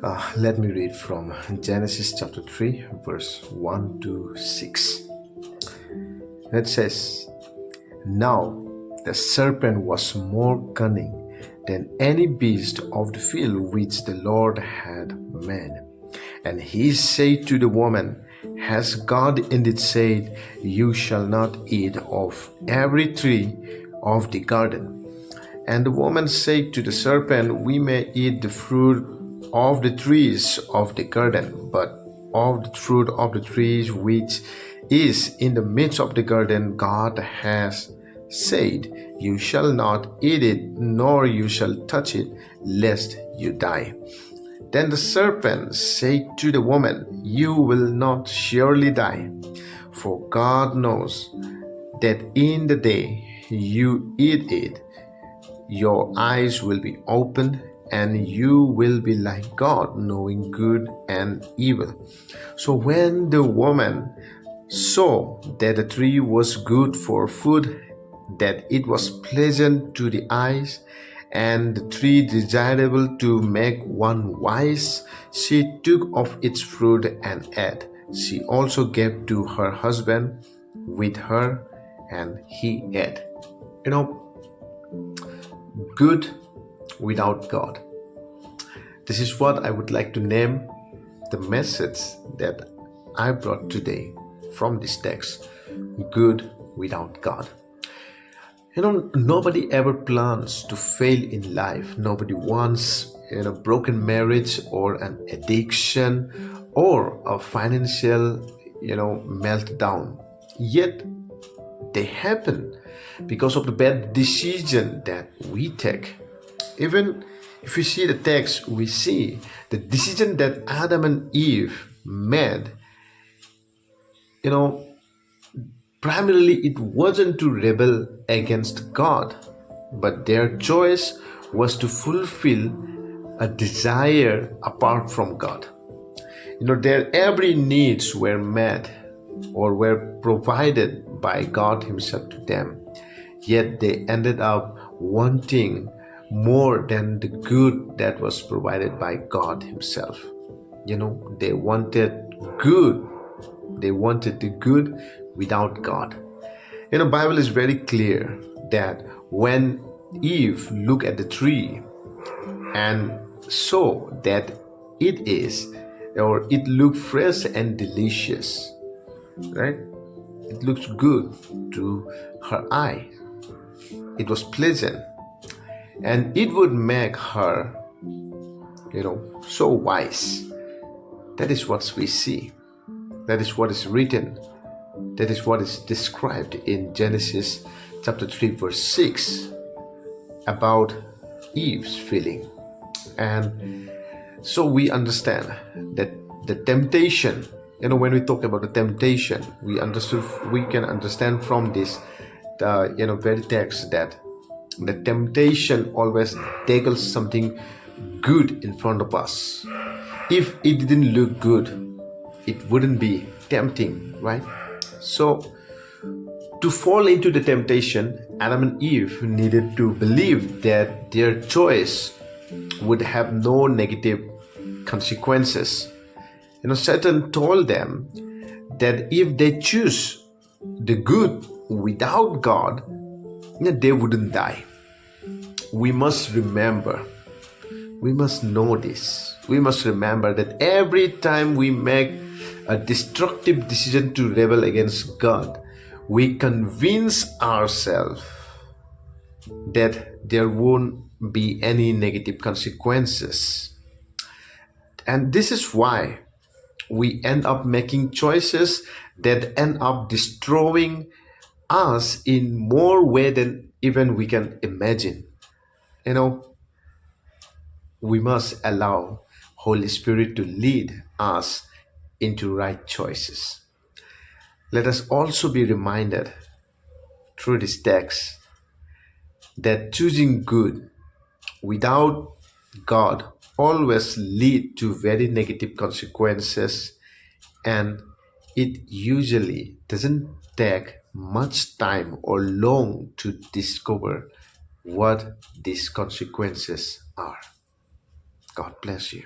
Let me read from Genesis chapter 3, verse 1 to 6. It says, Now the serpent was more cunning than any beast of the field which the Lord had made. And he said to the woman, Has God indeed said, You shall not eat of every tree of the garden? And the woman said to the serpent, We may eat the fruit of the trees of the garden, but of the fruit of the trees which is in the midst of the garden, God has said, You shall not eat it, nor you shall touch it, lest you die. Then the serpent said to the woman, You will not surely die, for God knows that in the day you eat it, your eyes will be opened, and you will be like God, knowing good and evil. So when the woman saw that the tree was good for food, that it was pleasant to the eyes, and the tree desirable to make one wise, she took of its fruit and ate. She also gave to her husband with her, and he ate. Good without God. This is what I would like to name the message that I brought today from this text. Good without God. Nobody ever plans to fail in life. Nobody wants a broken marriage or an addiction or a financial meltdown. Yet they happen because of the bad decision that we take. Even if we see the text, we see the decision that Adam and Eve made. Primarily it wasn't to rebel against God, but their choice was to fulfill a desire apart from God. Their every needs were met or were provided by God Himself to them. Yet they ended up wanting more than the good that was provided by God Himself. They wanted good. They wanted the good without God. Bible is very clear that when Eve looked at the tree and saw that it looked fresh and delicious, right? It looks good to her eye. It was pleasant, and it would make her, so wise. That is what we see. That is what is written. That is what is described in Genesis chapter 3, verse 6 about Eve's feeling. And so we understand that the temptation, when we talk about the temptation, we can understand from this, very text that the temptation always tackles something good in front of us. If it didn't look good, it wouldn't be tempting, right? So to fall into the temptation, Adam and Eve needed to believe that their choice would have no negative consequences. Satan told them that if they choose the good without God, they wouldn't die. We must remember, we must know this. We must remember that every time we make a destructive decision to rebel against God, we convince ourselves that there won't be any negative consequences. And this is why we end up making choices that end up destroying us in more way than even we can imagine. We must allow Holy Spirit to lead us into right choices. Let us also be reminded through this text that choosing good without God always lead to very negative consequences, and it usually doesn't take much time or long to discover what these consequences are. God bless you.